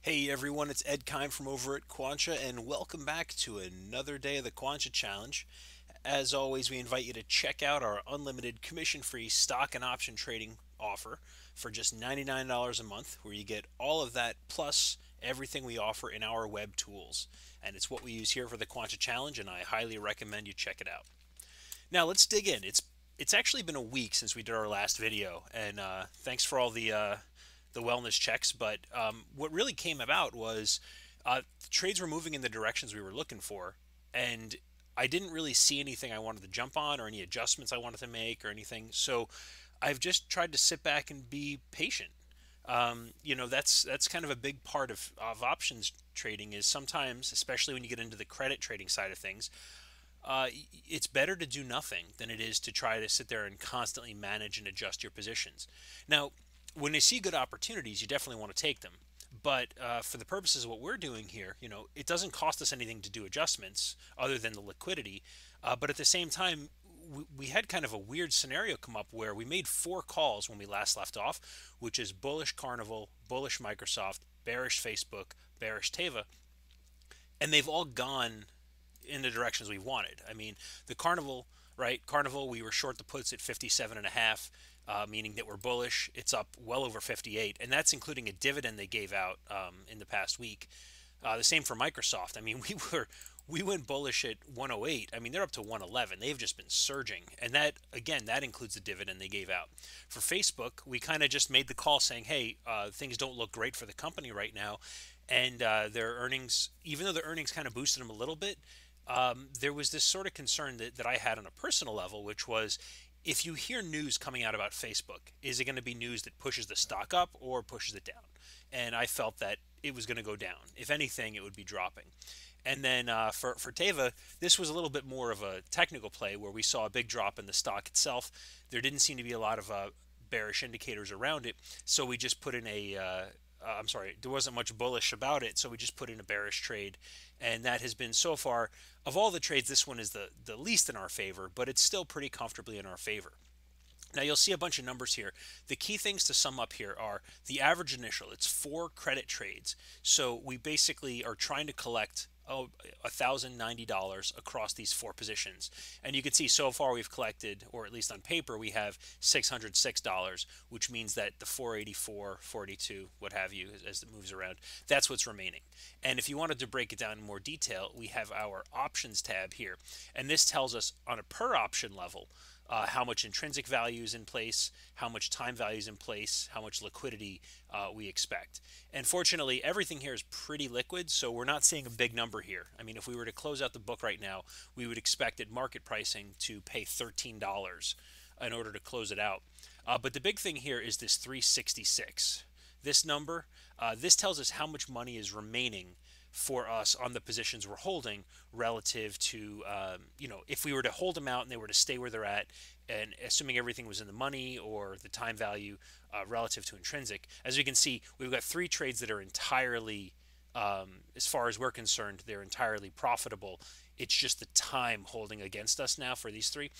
Hey everyone, it's Ed Kime from over at Quantcha, and welcome back to another day of the Quantcha Challenge. As always, we invite you to check out our unlimited commission free stock and option trading offer for just $99 a month, where you get all of that plus everything we offer in our web tools. And it's what we use here for the Quantcha Challenge, and I highly recommend you check it out. Now let's dig in. It's actually been a week since we did our last video, and thanks for all the wellness checks. But what really came about was the trades were moving in the directions we were looking for, and I didn't really see anything I wanted to jump on or any adjustments I wanted to make or anything. So I've just tried to sit back and be patient. That's kind of a big part of options trading is sometimes, especially when you get into the credit trading side of things, it's better to do nothing than it is to try to sit there and constantly manage and adjust your positions. Now, when you see good opportunities, you definitely want to take them. But for the purposes of what we're doing here, it doesn't cost us anything to do adjustments other than the liquidity. But at the same time, we had kind of a weird scenario come up where we made four calls when we last left off, which is bullish Carnival, bullish Microsoft, bearish Facebook, bearish Teva, and they've all gone in the directions we wanted. I mean, the Carnival, right? Carnival, we were short the puts at 57 and a half, meaning that we're bullish. It's up well over 58, and that's including a dividend they gave out in the past week. The same for Microsoft. I mean, we went bullish at 108. I mean, they're up to 111. They've just been surging, and that again, that includes the dividend they gave out. For Facebook, we kind of just made the call saying, hey, things don't look great for the company right now, and their earnings, even though the earnings kind of boosted them a little bit, there was this sort of concern that I had on a personal level, which was if you hear news coming out about Facebook, is it going to be news that pushes the stock up or pushes it down? And I felt that it was going to go down. If anything, it would be dropping. And then for Teva, this was a little bit more of a technical play where we saw a big drop in the stock itself. There didn't seem to be a lot of bearish indicators around it, so we just put in I'm sorry, there wasn't much bullish about it, so we just put in a bearish trade, and that has been so far of all the trades, this one is the least in our favor, but it's still pretty comfortably in our favor. Now you'll see a bunch of numbers here. The key things to sum up here are the average initial. It's 4 credit trades. So we basically are trying to collect $1,090 across these 4 positions. And you can see so far we've collected, or at least on paper, we have $606, which means that the 484, 42, what have you, as it moves around, that's what's remaining. And if you wanted to break it down in more detail, we have our options tab here. And this tells us on a per option level how much intrinsic value is in place, how much time value is in place, how much liquidity we expect. And fortunately, everything here is pretty liquid, so we're not seeing a big number here. I mean, if we were to close out the book right now, we would expect at market pricing to pay $13 in order to close it out. But the big thing here is this 366. This number, this tells us how much money is remaining for us on the positions we're holding relative to, if we were to hold them out and they were to stay where they're at, and assuming everything was in the money or the time value relative to intrinsic. As you can see, we've got 3 trades that are entirely, as far as we're concerned, they're entirely profitable. It's just the time holding against us now for these 3.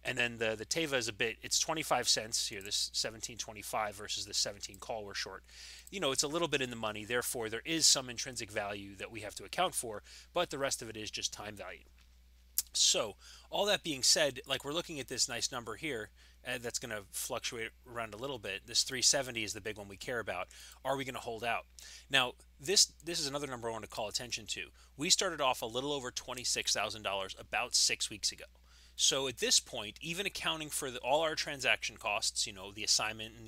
And then the Teva is it's 25 cents here, this 17.25 versus the 17 call we're short. It's a little bit in the money, therefore there is some intrinsic value that we have to account for, but the rest of it is just time value. So all that being said, like we're looking at this nice number here, that's going to fluctuate around a little bit. This 370 is the big one we care about. Are we going to hold out? Now, this is another number I want to call attention to. We started off a little over $26,000 about 6 weeks ago. So at this point, even accounting for all our transaction costs, the assignment and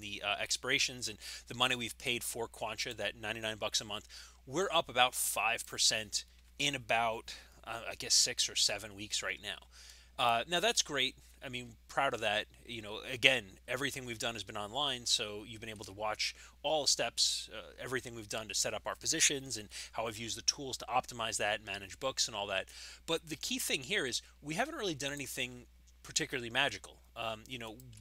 the expirations and the money we've paid for Quantcha, that 99 bucks a month, we're up about 5% in about I guess 6 or 7 weeks right now. Now that's great. I mean, proud of that. Again, everything we've done has been online, so you've been able to watch all the steps, everything we've done to set up our positions and how I've used the tools to optimize that, manage books and all that. But the key thing here is we haven't really done anything particularly magical.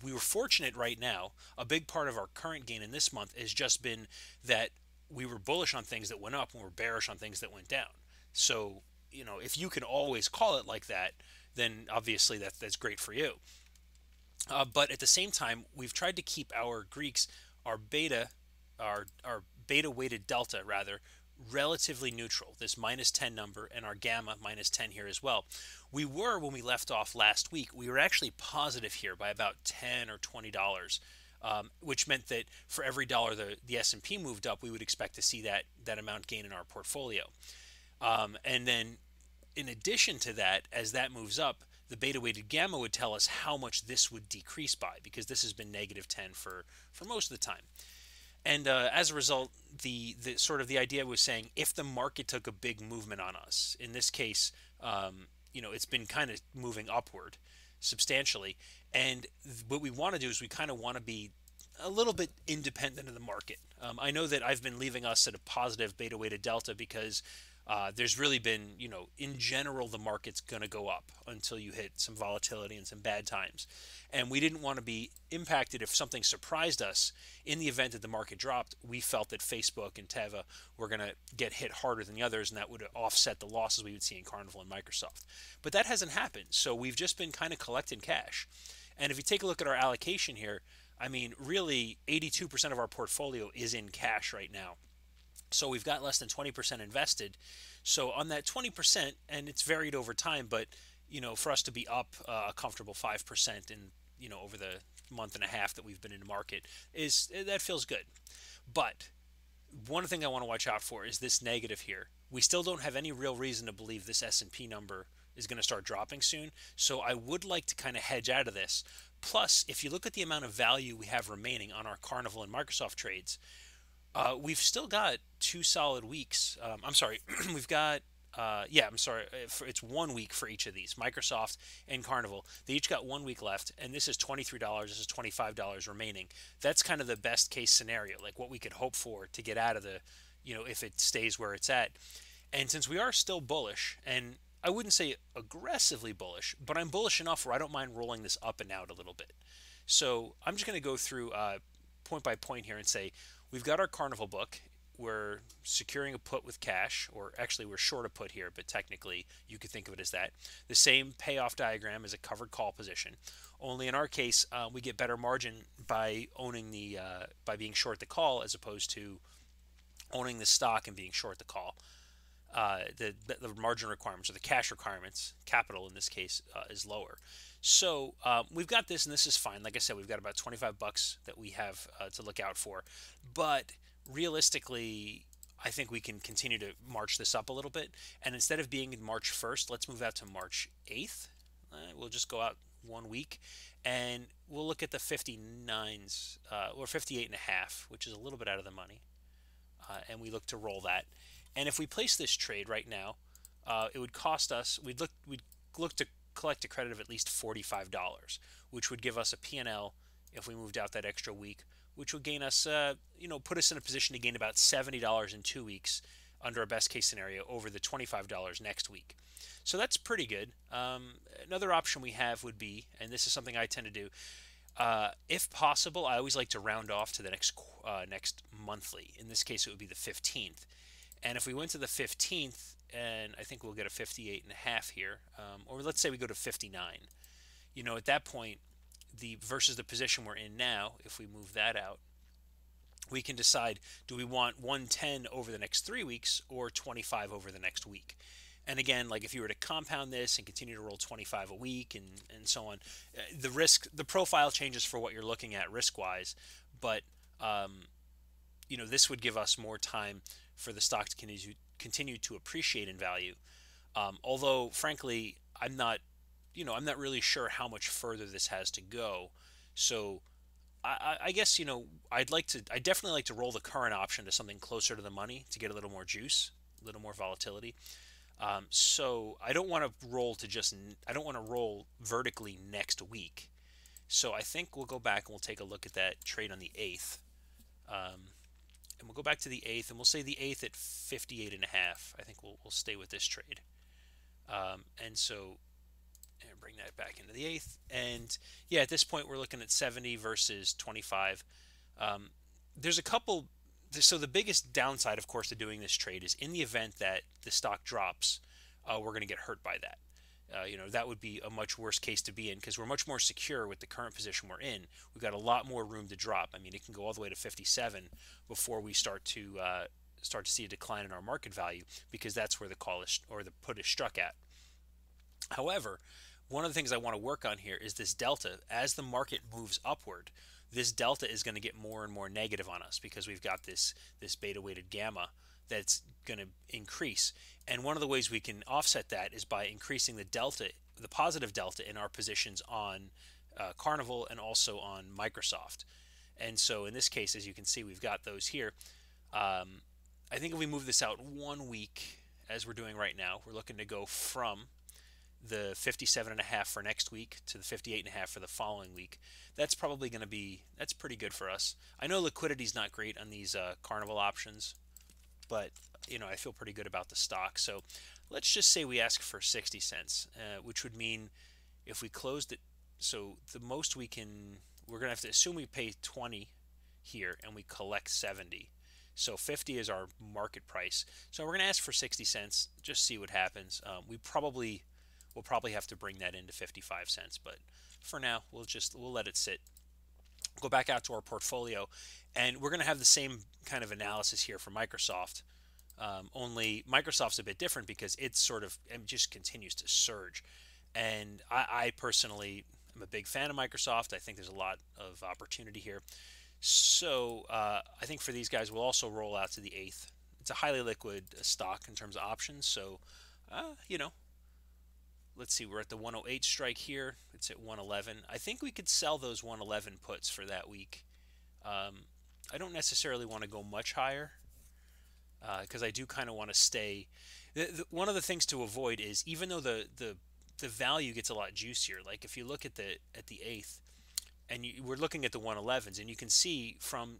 We were fortunate right now. A big part of our current gain in this month has just been that we were bullish on things that went up and we're bearish on things that went down. So, if you can always call it like that, then obviously that's great for you. But at the same time, we've tried to keep our Greeks, our beta beta weighted delta rather relatively neutral, this minus 10 number, and our gamma minus 10 here as well. We were, when we left off last week, we were actually positive here by about 10 or $20, which meant that for every dollar the S&P moved up, we would expect to see that amount gain in our portfolio. And then in addition to that, as that moves up, the beta weighted gamma would tell us how much this would decrease by, because this has been negative 10 for most of the time. And as a result, the sort of the idea was saying if the market took a big movement on us, in this case, it's been kind of moving upward substantially. And what we want to do is we kind of want to be a little bit independent of the market. I know that I've been leaving us at a positive beta weighted delta because there's really been, in general, the market's going to go up until you hit some volatility and some bad times. And we didn't want to be impacted if something surprised us. In the event that the market dropped, we felt that Facebook and Teva were going to get hit harder than the others, and that would offset the losses we would see in Carnival and Microsoft. But that hasn't happened, so we've just been kind of collecting cash. And if you take a look at our allocation here, I mean, really, 82% of our portfolio is in cash right now. So we've got less than 20% invested. So on that 20%, and it's varied over time, but for us to be up a comfortable 5% in over the month and a half that we've been in the market, that feels good. But one thing I want to watch out for is this negative here. We still don't have any real reason to believe this S&P number is going to start dropping soon. So I would like to kind of hedge out of this. Plus, if you look at the amount of value we have remaining on our Carnival and Microsoft trades, we've still got 2 solid weeks. I'm sorry, we've got, it's 1 week for each of these, Microsoft and Carnival. They each got 1 week left, and this is $23, this is $25 remaining. That's kind of the best case scenario, like what we could hope for to get out of the, if it stays where it's at. And since we are still bullish, and I wouldn't say aggressively bullish, but I'm bullish enough where I don't mind rolling this up and out a little bit. So I'm just going to go through point by point here and say, we've got our Carnival book. We're securing a put with cash, or actually we're short a put here, but technically you could think of it as that. The same payoff diagram as a covered call position. Only in our case, we get better margin by owning by being short the call as opposed to owning the stock and being short the call. The margin requirements, or the cash requirements, capital in this case, is lower. So we've got this, and this is fine. Like I said, we've got about $25 that we have to look out for. But realistically, I think we can continue to march this up a little bit. And instead of being in March 1st, let's move out to March 8th. We'll just go out 1 week, and we'll look at the 59s, or 58.5, which is a little bit out of the money. And we look to roll that. And if we place this trade right now, it would cost us, we'd look to collect a credit of at least $45, which would give us a P&L if we moved out that extra week, which would gain us, put us in a position to gain about $70 in 2 weeks under a best case scenario over the $25 next week. So that's pretty good. Another option we have would be, and this is something I tend to do, if possible, I always like to round off to the next monthly. In this case, it would be the 15th. And if we went to the 15th, and I think we'll get a 58.5 here, or let's say we go to 59. At that point, versus the position we're in now, if we move that out, we can decide, do we want 110 over the next 3 weeks or 25 over the next week? And again, like if you were to compound this and continue to roll 25 a week and so on, the profile changes for what you're looking at risk-wise, but this would give us more time for the stock to continue to appreciate in value. Although, frankly, I'm not really sure how much further this has to go. So I guess, I'd definitely like to roll the current option to something closer to the money to get a little more juice, a little more volatility. So I don't want to roll vertically next week. So I think we'll go back and we'll take a look at that trade on the 8th. And we'll go back to the 8th, and we'll say the 8th at 58.5. I think we'll stay with this trade. And so, and bring that back into the 8th. And yeah, at this point, we're looking at 70 versus 25. There's a couple. So the biggest downside, of course, to doing this trade is in the event that the stock drops, we're going to get hurt by that. That would be a much worse case to be in because we're much more secure with the current position we're in. We've got a lot more room to drop. I mean, it can go all the way to 57 before we start to see a decline in our market value because that's where the call is or the put is struck at. However, one of the things I want to work on here is this delta. As the market moves upward, this delta is going to get more and more negative on us because we've got this beta weighted gamma that's going to increase. And one of the ways we can offset that is by increasing the delta, the positive delta in our positions on Carnival and also on Microsoft. And so in this case, as you can see, we've got those here. I think if we move this out 1 week, as we're doing right now, we're looking to go from the 57.5 for next week to the 58.5 for the following week. That's probably going to be, that's pretty good for us. I know liquidity is not great on these Carnival options, but I feel pretty good about the stock. So let's just say we ask for 60 cents, which would mean if we closed it, so the most we're going to have to assume we pay 20 here and we collect 70. So 50 is our market price. So we're going to ask for 60 cents, just see what happens. We'll probably have to bring that into 55 cents, but for now, we'll let it sit. Go back out to our portfolio, and we're going to have the same kind of analysis here for Microsoft. Only Microsoft's a bit different because it just continues to surge. And I personally am a big fan of Microsoft. I think there's a lot of opportunity here. So I think for these guys, we'll also roll out to the 8th. It's a highly liquid stock in terms of options. So, let's see, we're at the 108 strike here. It's at 111. I think we could sell those 111 puts for that week. I don't necessarily want to go much higher because I do kind of want to stay. One of the things to avoid is even though the value gets a lot juicier, like if you look at the 8th, and we're looking at the 111s, and you can see from,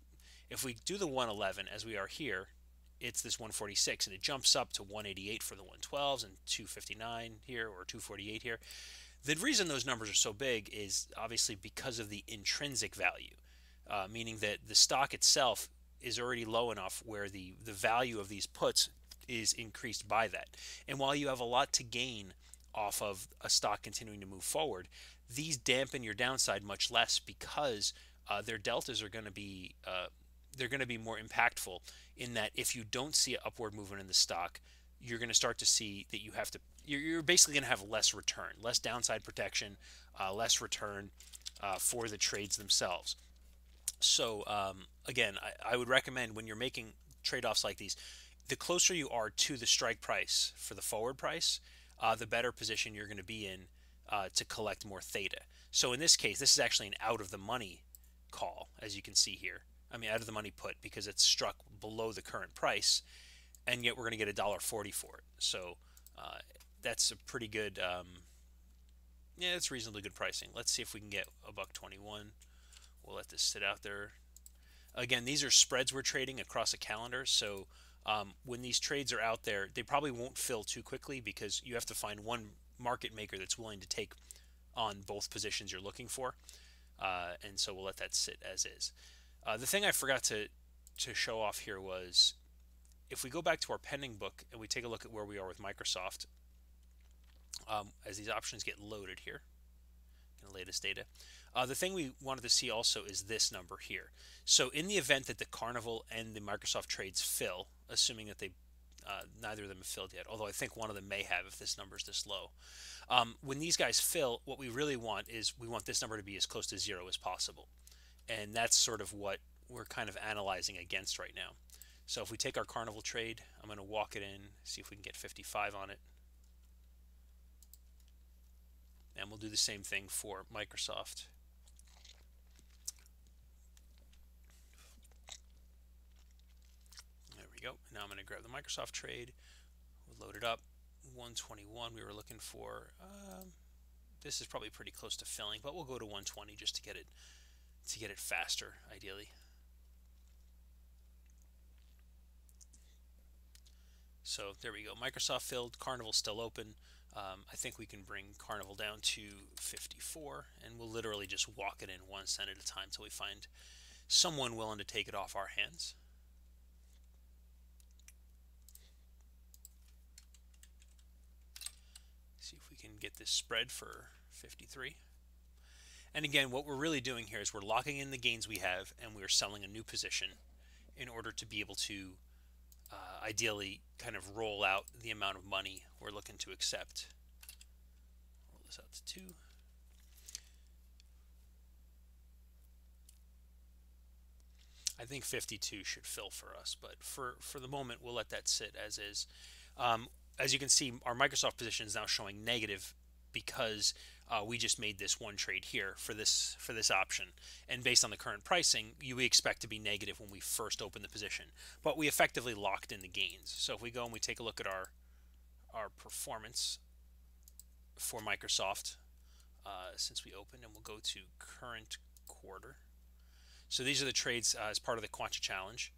if we do the 111 as we are here, it's this 146, and it jumps up to 188 for the 112s and 259 here, or 248 here. The reason those numbers are so big is obviously because of the intrinsic value, meaning that the stock itself is already low enough where the value of these puts is increased by that. And while you have a lot to gain off of a stock continuing to move forward, these dampen your downside much less because their deltas are going to be more impactful in that if you don't see an upward movement in the stock, you're going to start to see that you're basically going to have less return, less downside protection, less return for the trades themselves. So again, I would recommend when you're making trade-offs like these, the closer you are to the strike price for the forward price, the better position you're going to be in to collect more theta. So in this case, this is actually an out of the money call, as you can see here. I mean, out of the money put because it's struck below the current price, and yet we're going to get $1.40 for it. So that's a pretty good, it's reasonably good pricing. Let's see if we can get $1.21. We'll let this sit out there. Again, these are spreads we're trading across a calendar, so when these trades are out there, they probably won't fill too quickly because you have to find one market maker that's willing to take on both positions you're looking for, and so we'll let that sit as is. The thing I forgot to show off here was if we go back to our pending book and we take a look at where we are with Microsoft, as these options get loaded here in the latest data, the thing we wanted to see also is this number here. So in the event that the Carnival and the Microsoft trades fill, assuming that they neither of them have filled yet, although I think one of them may have if this number is this low. When these guys fill, what we really want is we want this number to be as close to 0 as possible. And that's sort of what we're kind of analyzing against right now. So if we take our Carnival trade, I'm going to walk it in, see if we can get 55 on it. And we'll do the same thing for Microsoft. There we go. Now I'm going to grab the Microsoft trade. We'll load it up. 121 we were looking for. This is probably pretty close to filling, but we'll go to 120 just to get it faster, ideally. So there we go. Microsoft filled. Carnival still open. I think we can bring Carnival down to 54, and we'll literally just walk it in 1 cent at a time until we find someone willing to take it off our hands. See if we can get this spread for 53. And again, what we're really doing here is we're locking in the gains we have, and we're selling a new position in order to be able to ideally kind of roll out the amount of money we're looking to accept. Roll this out to 2. I think 52 should fill for us, but for the moment, we'll let that sit as is. As you can see, our Microsoft position is now showing negative because we just made this one trade here for this option, and based on the current pricing, you expect to be negative when we first open the position, but we effectively locked in the gains. So if we go and we take a look at our performance for Microsoft since we opened, and we'll go to current quarter. So these are the trades as part of the Quantcha challenge.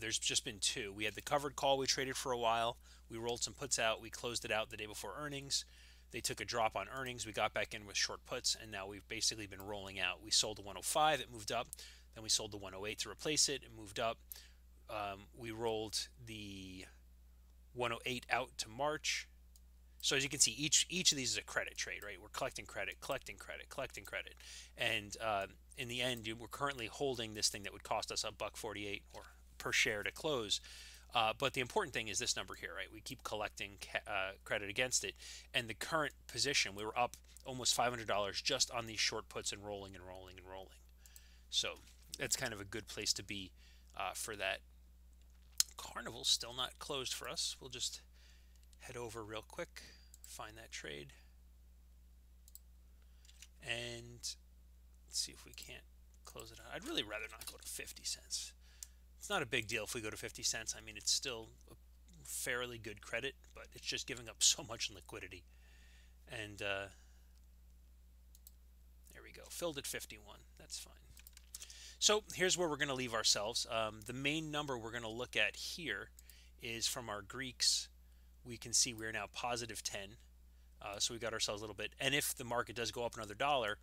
There's just been 2. We had the covered call we traded for a while. We rolled some puts out. We closed it out the day before earnings. They took a drop on earnings. We got back in with short puts, and now we've basically been rolling out. We sold the 105. It moved up. Then we sold the 108 to replace it. It moved up. We rolled the 108 out to March. So as you can see, each of these is a credit trade, right? We're collecting credit, collecting credit, collecting credit, and in the end, we're currently holding this thing that would cost us $1.48 or per share to close. But the important thing is this number here, right? We keep collecting credit against it, and the current position, we were up almost $500 just on these short puts and rolling and rolling and rolling. So that's kind of a good place to be for that. Carnival's still not closed for us. We'll just head over real quick, find that trade, and let's see if we can't close it out. I'd really rather not go to 50 cents. It's not a big deal if we go to 50 cents. I mean, it's still a fairly good credit, but it's just giving up so much in liquidity. And there we go, filled at 51. That's fine. So here's where we're going to leave ourselves. The main number we're going to look at here is from our Greeks. We can see we're now positive 10. So we got ourselves a little bit. And if the market does go up another $1,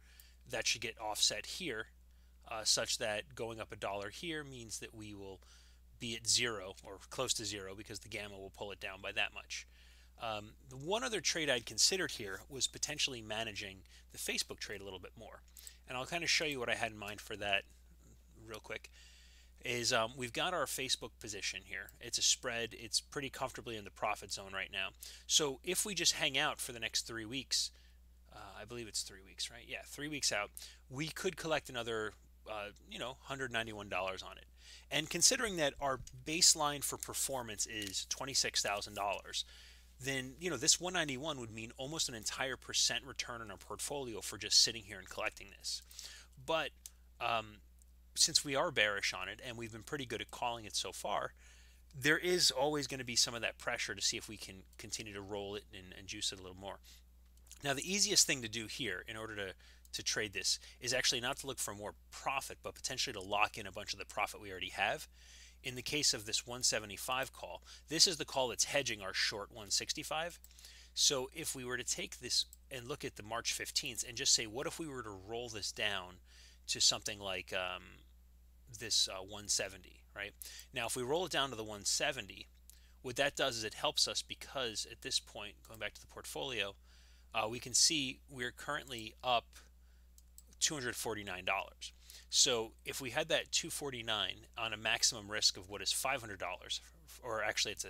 that should get offset here, such that going up $1 here means that we will be at 0 or close to 0 because the gamma will pull it down by that much. The one other trade I'd considered here was potentially managing the Facebook trade a little bit more. And I'll kind of show you what I had in mind for that real quick. Is we've got our Facebook position here. It's a spread. It's pretty comfortably in the profit zone right now. So if we just hang out for the next 3 weeks, I believe it's 3 weeks, right? Yeah, 3 weeks out, we could collect another, $191 on it. And considering that our baseline for performance is $26,000, then this 191 would mean almost an entire % return on our portfolio for just sitting here and collecting this. But since we are bearish on it, and we've been pretty good at calling it so far, there is always going to be some of that pressure to see if we can continue to roll it and juice it a little more. Now, the easiest thing to do here in order to trade this is actually not to look for more profit, but potentially to lock in a bunch of the profit we already have. In the case of this 175 call, this is the call that's hedging our short 165. So if we were to take this and look at the March 15th and just say, what if we were to roll this down to something like this 170, right? Now, if we roll it down to the 170, what that does is it helps us because at this point, going back to the portfolio, we can see we're currently up $249. So if we had that 249 on a maximum risk of what is $500, or actually it's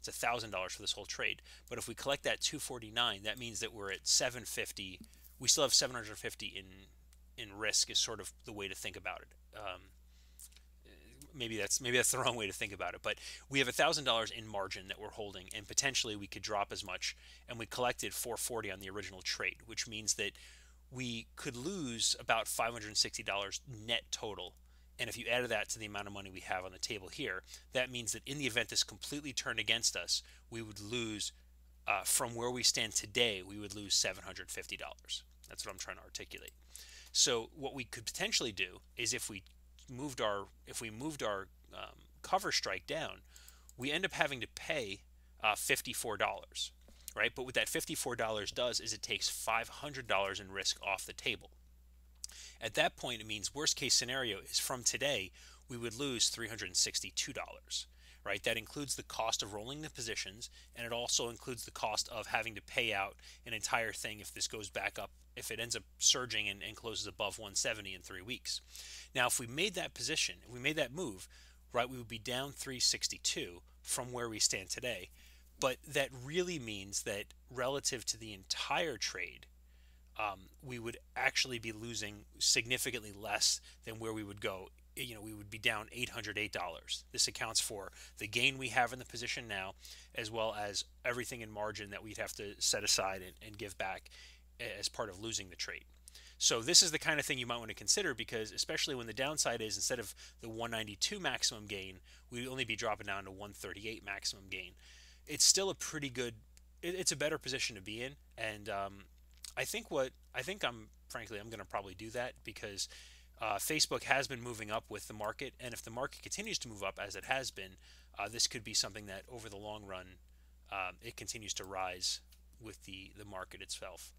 $1,000 for this whole trade, but if we collect that 249, that means that we're at 750. We still have 750 in risk is sort of the way to think about it. Maybe that's the wrong way to think about it, but we have $1,000 in margin that we're holding, and potentially we could drop as much, and we collected 440 on the original trade, which means that we could lose about $560 net total. And if you added that to the amount of money we have on the table here, that means that in the event this completely turned against us, we would lose, from where we stand today, we would lose $750. That's what I'm trying to articulate. So what we could potentially do is if we moved our cover strike down, we end up having to pay $54, right? But what that $54 does is it takes $500 in risk off the table. At that point, it means worst case scenario is from today we would lose $362, right? That includes the cost of rolling the positions, and it also includes the cost of having to pay out an entire thing if this goes back up, if it ends up surging and closes above 170 in 3 weeks. Now, if we made that position, if we made that move, right, we would be down 362 from where we stand today. But that really means that relative to the entire trade, we would actually be losing significantly less than where we would go. We would be down $808. This accounts for the gain we have in the position now, as well as everything in margin that we'd have to set aside and give back as part of losing the trade. So this is the kind of thing you might want to consider, because especially when the downside is, instead of the 192 maximum gain, we'd only be dropping down to 138 maximum gain. It's still a pretty good, it's a better position to be in. And I'm going to probably do that, because Facebook has been moving up with the market, and if the market continues to move up as it has been, this could be something that over the long run, it continues to rise with the market itself.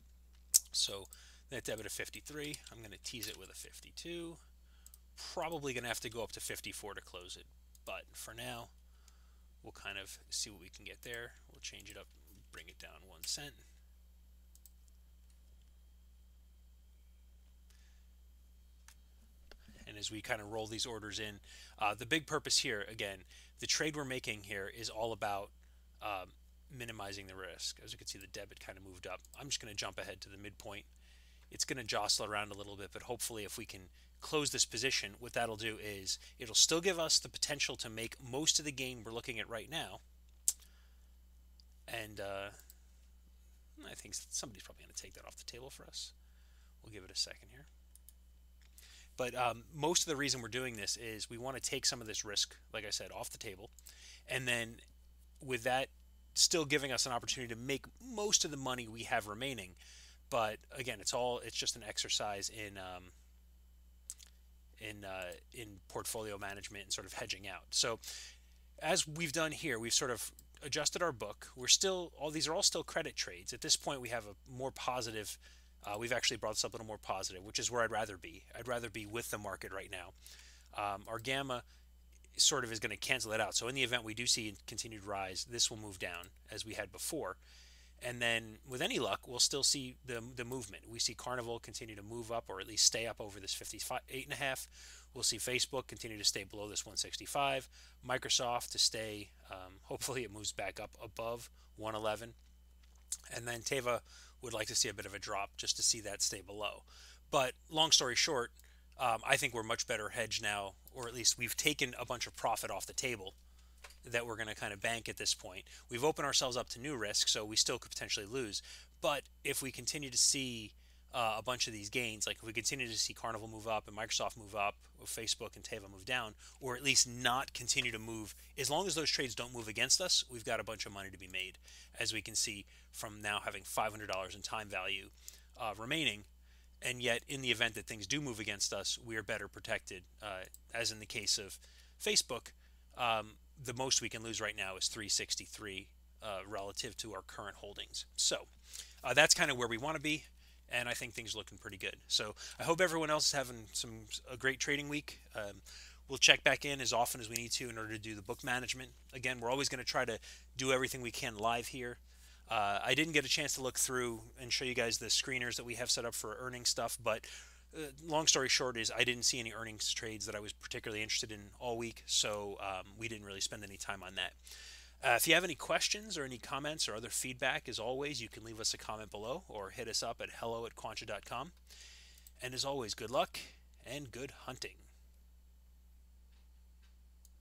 So net debit of 53, I'm going to tease it with a 52. Probably going to have to go up to 54 to close it, but for now, we'll kind of see what we can get there. We'll change it up, bring it down 1 cent. And as we kind of roll these orders in, the big purpose here, again, the trade we're making here is all about minimizing the risk. As you can see, the debit kind of moved up. I'm just going to jump ahead to the midpoint. It's going to jostle around a little bit, but hopefully if we can close this position, what that'll do is it'll still give us the potential to make most of the gain we're looking at right now. And I think somebody's probably going to take that off the table for us. We'll give it a second here. But most of the reason we're doing this is we want to take some of this risk, like I said, off the table. And then with that still giving us an opportunity to make most of the money we have remaining. But again, it's just an exercise in portfolio management and sort of hedging out. So as we've done here, we've sort of adjusted our book. These are all still credit trades. At this point, we have a more positive. We've actually brought this up a little more positive, which is where I'd rather be. I'd rather be with the market right now. Our gamma sort of is going to cancel it out. So in the event we do see a continued rise, this will move down as we had before. And then with any luck, we'll still see the movement. We see Carnival continue to move up, or at least stay up over this 58.5. We'll see Facebook continue to stay below this 165. Microsoft to stay, hopefully it moves back up above 111. And then Teva would like to see a bit of a drop just to see that stay below. But long story short, I think we're much better hedged now, or at least we've taken a bunch of profit off the table that we're going to kind of bank at this point. We've opened ourselves up to new risks, so we still could potentially lose. But if we continue to see a bunch of these gains, like if we continue to see Carnival move up and Microsoft move up, or Facebook and Teva move down, or at least not continue to move, as long as those trades don't move against us, we've got a bunch of money to be made, as we can see from now having $500 in time value remaining. And yet, in the event that things do move against us, we are better protected. As in the case of Facebook, the most we can lose right now is 363 relative to our current holdings. So that's kind of where we want to be, and I think things are looking pretty good. So I hope everyone else is having a great trading week. We'll check back in as often as we need to in order to do the book management. Again, we're always going to try to do everything we can live here. I didn't get a chance to look through and show you guys the screeners that we have set up for earnings stuff, but long story short is I didn't see any earnings trades that I was particularly interested in all week, so we didn't really spend any time on that. If you have any questions or any comments or other feedback, as always, you can leave us a comment below or hit us up at hello@quantcha.com. And as always, good luck and good hunting.